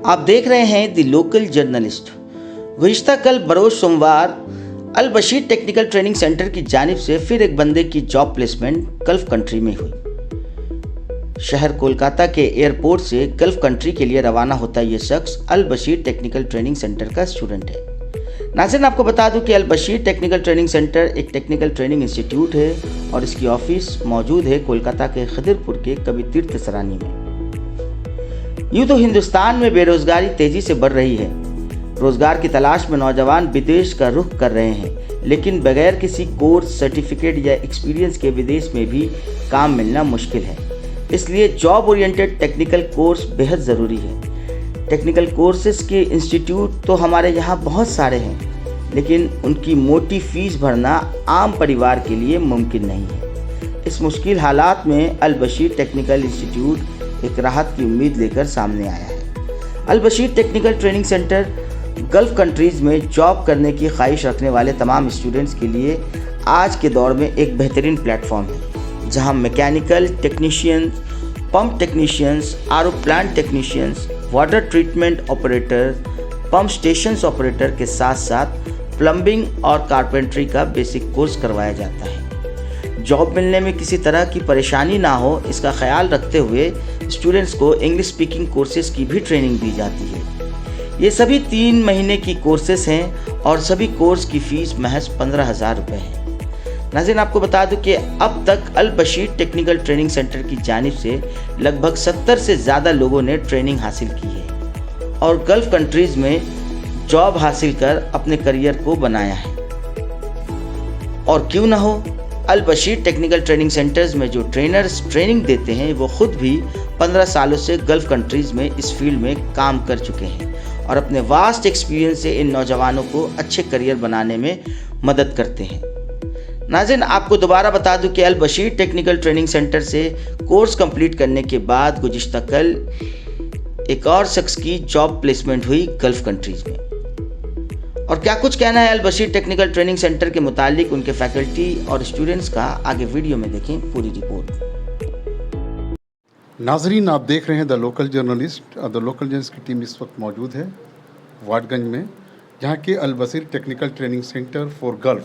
आप देख रहे हैं द लोकल जर्नलिस्ट। गुज़िश्ता कल बरोज़ सोमवार अल बशीर टेक्निकल ट्रेनिंग सेंटर की जानिब से फिर एक बंदे की जॉब प्लेसमेंट गल्फ कंट्री में हुई। शहर कोलकाता के एयरपोर्ट से गल्फ कंट्री के लिए रवाना होता ये शख्स अल बशीर टेक्निकल ट्रेनिंग सेंटर का स्टूडेंट है। नाज़रीन, आपको बता दूं कि अल बशीर टेक्निकल ट्रेनिंग सेंटर एक टेक्निकल ट्रेनिंग इंस्टीट्यूट है और इसकी ऑफिस मौजूद है कोलकाता के खदिरपुर के कवि तीर्थ सरानी में। यूँ तो हिंदुस्तान में बेरोजगारी तेजी से बढ़ रही है। रोजगार की तलाश में नौजवान विदेश का रुख कर रहे हैं, लेकिन बगैर किसी कोर्स, सर्टिफिकेट या एक्सपीरियंस के विदेश में भी काम मिलना मुश्किल है। इसलिए जॉब ओरिएंटेड टेक्निकल कोर्स बेहद ज़रूरी है। टेक्निकल कोर्सेज के इंस्टीट्यूट तो हमारे यहाँ बहुत सारे हैं, लेकिन उनकी मोटी फीस भरना आम परिवार के लिए मुमकिन नहीं है। इस मुश्किल हालात में अल बशीर टेक्निकल इंस्टीट्यूट एक राहत की उम्मीद लेकर सामने आया है। Al Bashir technical training centre Gulf countries में जॉब करने की ख्वाहिश रखने वाले तमाम स्टूडेंट्स के लिए आज के दौर में एक बेहतरीन प्लेटफॉर्म है, जहां mechanical technicians, pump technicians, RO plant technicians, water treatment operator, pump stations operator के साथ साथ प्लम्बिंग और कारपेंट्री का बेसिक कोर्स करवाया जाता है। जॉब मिलने में किसी तरह की परेशानी ना हो, इसका ख्याल रखते हुए स्टूडेंट्स को इंग्लिश स्पीकिंग कोर्सेज़ की भी ट्रेनिंग दी जाती है। ये सभी 3 महीने की कोर्सेज़ हैं और सभी कोर्स की फ़ीस महज 15,000 रुपये है। नाज़रीन, आपको बता दूं कि अब तक अल बशीर टेक्निकल ट्रेनिंग सेंटर की जानिब से लगभग 70 से ज़्यादा लोगों ने ट्रेनिंग हासिल की है और गल्फ़ कंट्रीज़ में जॉब हासिल कर अपने करियर को बनाया है। और क्यों ना हो, अल बशीर टेक्निकल ट्रेनिंग सेंटर्स में जो ट्रेनर्स ट्रेनिंग देते हैं वो खुद भी 15 सालों से गल्फ़ कंट्रीज़ में इस फील्ड में काम कर चुके हैं और अपने वास्ट एक्सपीरियंस से इन नौजवानों को अच्छे करियर बनाने में मदद करते हैं। नाज़रीन, आपको दोबारा बता दूं कि अल बशीर टेक्निकल ट्रेनिंग सेंटर से कोर्स कंप्लीट करने के बाद गुज़िश्ता कल एक और शख्स की जॉब प्लेसमेंट हुई गल्फ़ कंट्रीज़ में। और क्या कुछ कहना है Al Bashir technical training centre के मुतालिक उनके फैकल्टी और स्टूडेंट्स का, आगे वीडियो में देखें पूरी रिपोर्ट। नाजरीन, आप देख रहे हैं the local journalist. The local journalist की टीम इस वक्त मौजूद है वाटगंज में, जहाँ के Al Bashir technical training centre for Gulf.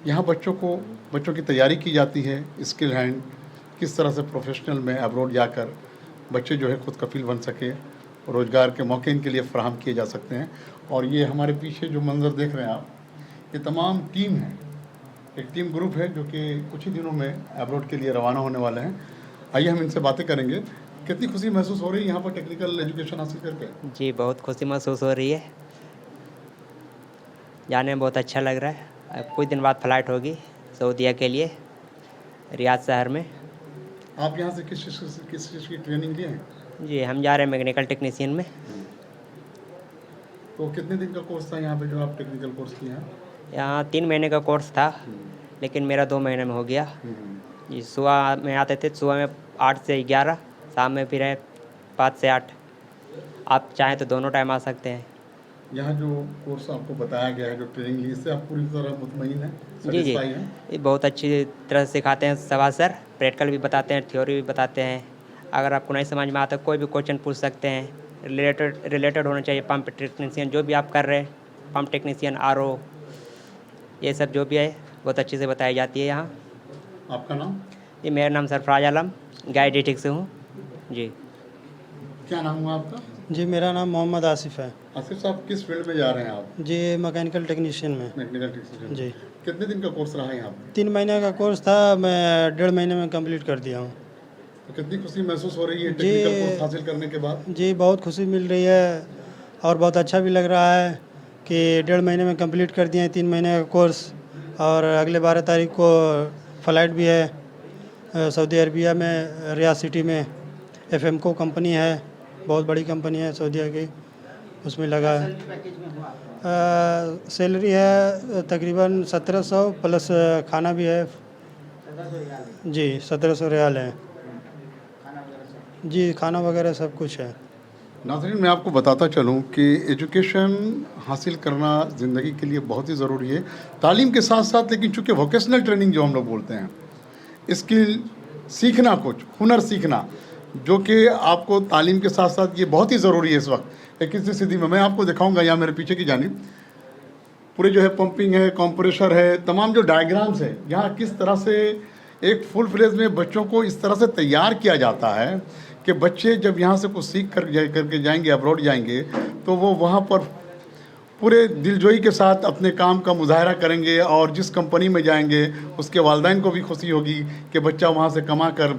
यहाँ बच्चों की तैयारी की जाती है, स्किल हैंड किस तरह से प्रोफेशनल में अब्रॉड जाकर बच्चे जो है खुद कफील बन सके, रोज़गार के मौके इनके लिए फराहम किए जा सकते हैं। और ये हमारे पीछे जो मंजर देख रहे हैं आप, ये तमाम टीम है, एक टीम ग्रुप है जो कि कुछ ही दिनों में अब्रॉड के लिए रवाना होने वाले हैं। आइए हम इनसे बातें करेंगे। कितनी खुशी महसूस हो रही है यहाँ पर टेक्निकल एजुकेशन हासिल करके? जी, बहुत खुशी महसूस हो रही है। जाने में बहुत अच्छा लग रहा है। अब कुछ दिन बाद फ़्लाइट होगी सऊदीया के लिए, रियाद शहर में। आप यहाँ से किस चीज़ की ट्रेनिंग लिए हैं? जी, हम जा रहे हैं मैकेनिकल टेक्नीशियन में। तो कितने दिन का कोर्स था यहाँ पे जो आप टेक्निकल कोर्स किए हैं? यहाँ 3 महीने का कोर्स था, लेकिन मेरा 2 महीने में हो गया। जी, सुबह में आते थे, सुबह में 8 से 11, शाम में फिर है 5 से 8। आप चाहें तो दोनों टाइम आ सकते हैं। यहाँ जो कोर्स आपको बताया गया है, जो ट्रेनिंग ली, इससे आप पूरी तरह मुतमईन हैं, जी, सैटिस्फाई हैं? ये बहुत अच्छी तरह से सिखाते हैं सवा सर। प्रैक्टिकल भी बताते हैं, थ्योरी भी बताते हैं। अगर आपको नहीं समझ में आता, कोई भी क्वेश्चन पूछ सकते हैं। रिलेटेड होना चाहिए। पंप टेक्नीशियन जो भी आप कर रहे हैं, पंप टेक्नीशियन, आरओ, ये सब जो भी है बहुत अच्छे से बताई जाती है यहाँ। आपका नाम? जी, मेरा नाम सरफराज आलम, गाय डिस्ट्रिक्ट से हूँ। जी, क्या नाम हुआ आपका? जी, मेरा नाम मोहम्मद आसिफ है। आसिफ साहब, किस फील्ड में जा रहे हैं आप? जी, मैकेनिकल टेक्नीशियन में। Mechanical technician. जी, कितने दिन का कोर्स रहा है यहाँ पे? 3 महीने का कोर्स था, मैं 1.5 महीने में कंप्लीट कर दिया हूँ। तो कितनी खुशी महसूस हो रही है जी, टेक्निकल कोर्स हासिल करने के बाद? जी, बहुत खुशी मिल रही है और बहुत अच्छा भी लग रहा है कि 1.5 महीने में कंप्लीट कर दिए हैं 3 महीने का कोर्स। और अगले 12 तारीख को फ़्लाइट भी है सऊदी अरबिया में, रियाद सिटी में। एफएमको कंपनी है, बहुत बड़ी कंपनी है सऊदीया की, उसमें लगा है। सैलरी है तकरीबन 1700 प्लस खाना भी है। जी, 1700 रियाल है। जी, खाना वगैरह सब कुछ है। नाज़रीन, मैं आपको बताता चलूं कि एजुकेशन हासिल करना ज़िंदगी के लिए बहुत ही ज़रूरी है, तालीम के साथ साथ। लेकिन चूँकि वोकेशनल ट्रेनिंग जो हम लोग बोलते हैं, स्किल सीखना, कुछ हुनर सीखना, जो कि आपको तालीम के साथ साथ ये बहुत ही ज़रूरी है इस वक्त। एक इसी स्थिति में मैं आपको दिखाऊंगा यहाँ मेरे पीछे की जानिब पूरे जो है पंपिंग है, कंप्रेशर है, तमाम जो डायग्राम्स है, यहाँ किस तरह से एक फुल फ्लेज में बच्चों को इस तरह से तैयार किया जाता है कि बच्चे जब यहाँ से कुछ सीख करके जाएंगे, अब्रॉड जाएंगे, तो वो वहाँ पर पूरे दिलजोई के साथ अपने काम का मुजाहरा करेंगे और जिस कंपनी में जाएंगे उसके वालिदैन को भी खुशी होगी कि बच्चा वहाँ से कमा कर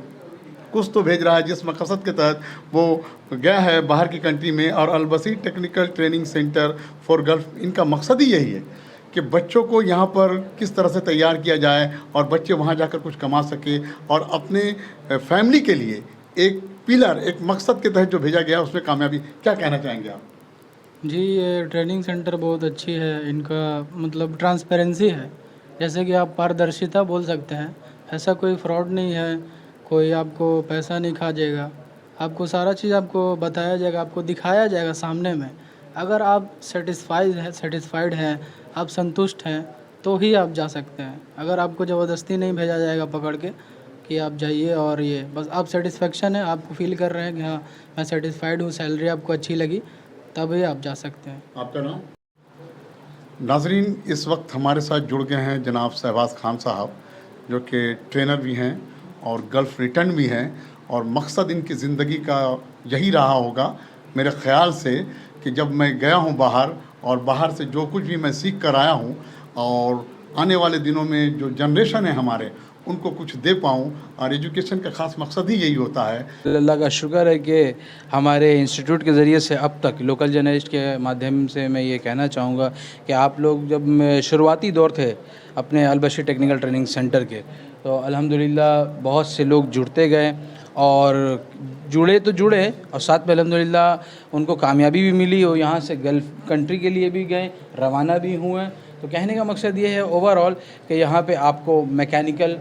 कुछ तो भेज रहा है जिस मकसद के तहत वो गया है बाहर की कंट्री में। और Al Bashir technical training centre for Gulf, इनका मकसद ही यही है कि बच्चों को यहाँ पर किस तरह से तैयार किया जाए और बच्चे वहाँ जाकर कुछ कमा सके और अपने फैमिली के लिए एक पिलर, एक मकसद के तहत जो भेजा गया उसमें कामयाबी। क्या कहना चाहेंगे आप? जी, ये ट्रेनिंग सेंटर बहुत अच्छी है। इनका मतलब ट्रांसपेरेंसी है, जैसे कि आप पारदर्शिता बोल सकते हैं। ऐसा कोई फ्रॉड नहीं है, कोई आपको पैसा नहीं खा जाएगा, आपको सारा चीज़ आपको बताया जाएगा, आपको दिखाया जाएगा सामने में। अगर आप सेटिस्फाइड हैं, आप संतुष्ट हैं, तो ही आप जा सकते हैं। अगर आपको ज़बरदस्ती नहीं भेजा जाएगा पकड़ के कि आप जाइए और ये बस आप सेटिस्फेक्शन है, आपको फील कर रहे हैं कि हाँ मैं सेटिस्फाइड हूँ, सैलरी आपको अच्छी लगी, तभी आप जा सकते हैं। आपका नाम? नाजरीन, इस वक्त हमारे साथ जुड़ गए हैं जनाब शहबाज खान साहब, जो कि ट्रेनर भी हैं और गल्फ़ रिटर्न भी हैं, और मकसद इनकी ज़िंदगी का यही रहा होगा मेरे ख़्याल से कि जब मैं गया हूँ बाहर और बाहर से जो कुछ भी मैं सीख कर आया हूँ और आने वाले दिनों में जो जनरेशन है हमारे उनको कुछ दे पाऊँ, और एजुकेशन का ख़ास मकसद ही यही होता है। अल्लाह का शुक्र है कि हमारे इंस्टीट्यूट के ज़रिए से अब तक लोकल जर्नलिस्ट के माध्यम से मैं ये कहना चाहूँगा कि आप लोग जब शुरुआती दौर थे अपने अलबशीर टेक्निकल ट्रेनिंग सेंटर के, तो अल्हम्दुलिल्लाह बहुत से लोग जुड़ते गए और जुड़े और साथ में अल्हम्दुलिल्लाह उनको कामयाबी भी मिली और यहाँ से गल्फ़ कंट्री के लिए भी गए, रवाना भी हुए। तो कहने का मकसद ये है ओवरऑल कि यहाँ पे आपको mechanical,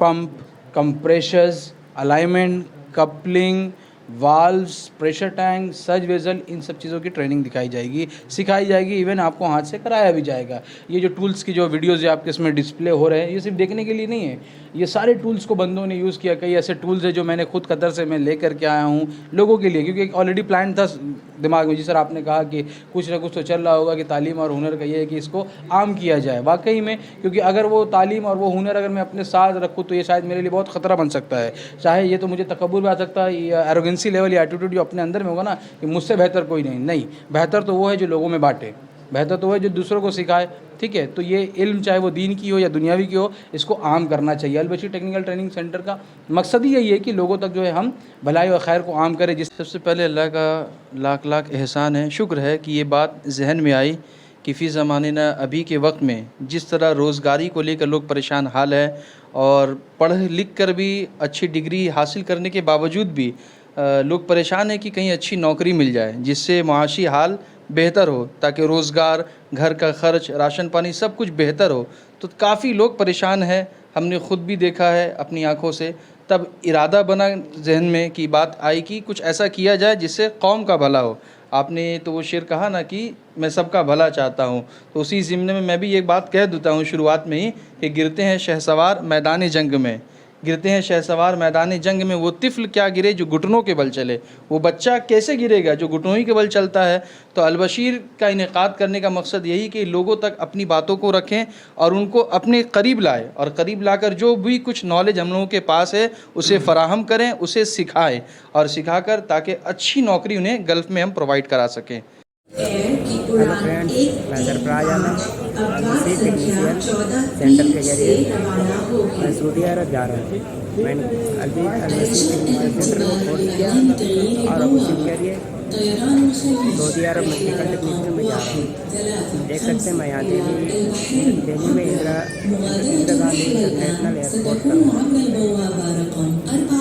pump, compressors, alignment, coupling, valves, pressure tank, surge vessel, इन सब चीज़ों की ट्रेनिंग सिखाई जाएगी। इवन आपको हाथ से कराया भी जाएगा। ये जो टूल्स की जो वीडियोज़ आपके इसमें डिस्प्ले हो रहे हैं, ये सिर्फ देखने के लिए नहीं है, ये सारे टूल्स को बंदों ने यूज़ किया। कई ऐसे टूल्स हैं जो मैंने खुद कतर से मैं लेकर के आया हूँ लोगों के लिए, क्योंकि एक ऑलरेडी प्लान था दिमाग में। जी सर, आपने कहा कि कुछ ना कुछ तो चल रहा होगा कि तालीम और हुनर का ये है कि इसको आम किया जाए वाकई में, क्योंकि अगर वो तालीम और वो हुनर अगर मैं अपने साथ रखूँ तो ये शायद मेरे लिए बहुत ख़तरा बन सकता है। चाहे ये तो मुझे तकब्बुर भी आ सकता है, एरोगेंसी लेवल या एटीट्यूड जो अपने अंदर में होगा ना कि मुझसे बेहतर कोई नहीं, बेहतर तो वो है जो लोगों में बांटे, बेहतर तो वो है जो दूसरों को सिखाए। ठीक है, तो ये इल्म चाहे वो दीन की हो या दुनियावी की हो, इसको आम करना चाहिए। अलबशीर टेक्निकल ट्रेनिंग सेंटर का मकसद ही यही है कि लोगों तक जो है हम भलाई और खैर को आम करें। सबसे पहले अल्लाह का लाख लाख एहसान है, शुक्र है कि ये बात जहन में आई कि फ़ी ज़माने ना अभी के वक्त में जिस तरह रोज़गारी को लेकर लोग परेशान हाल है और पढ़ लिख कर भी अच्छी डिग्री हासिल करने के बावजूद भी लोग परेशान हैं कि कहीं अच्छी नौकरी मिल जाए जिससे माशी हाल बेहतर हो, ताकि रोज़गार, घर का ख़र्च, राशन पानी सब कुछ बेहतर हो। तो काफ़ी लोग परेशान हैं, हमने ख़ुद भी देखा है अपनी आँखों से। तब इरादा बना जहन में कि बात आई कि कुछ ऐसा किया जाए जिससे कौम का भला हो। आपने तो वो शेर कहा ना कि मैं सबका भला चाहता हूँ, तो उसी ज़िम्ने में मैं भी एक बात कह देता हूँ शुरुआत में ही कि गिरते हैं शहसवार मैदान जंग में, गिरते हैं शहसवार मैदान जंग में, वो तिफ़्ल क्या गिरे जो घुटनों के बल चले। वो बच्चा कैसे गिरेगा जो घुटनों ही के बल चलता है। तो अलबशीर का इनेकाद करने का मकसद यही कि लोगों तक अपनी बातों को रखें और उनको अपने करीब लाए, और करीब लाकर जो भी कुछ नॉलेज हम लोगों के पास है उसे फ़राहम करें, उसे सिखाएं और सिखाकर ताकि अच्छी नौकरी उन्हें गल्फ़ में हम प्रोवाइड करा सकें। हेलो फ्रेंड्स, मैं सरफराज आलम अलबशीर टेक्नीशियन सेंटर के जरिए मैं सऊदी अरब जा रहा हूँ। मैंने अलबशीर टेक्नीशियन सेंटर में कोर्स किया और अब उसी के जरिए सऊदी अरब मैकेनिकल टेक्नीशियन में जा रहा हूँ। देख सकते हैं मैं यहाँ दिल्ली में इंदिरा गांधी इंटरनेशनल एयरपोर्ट पर हूँ।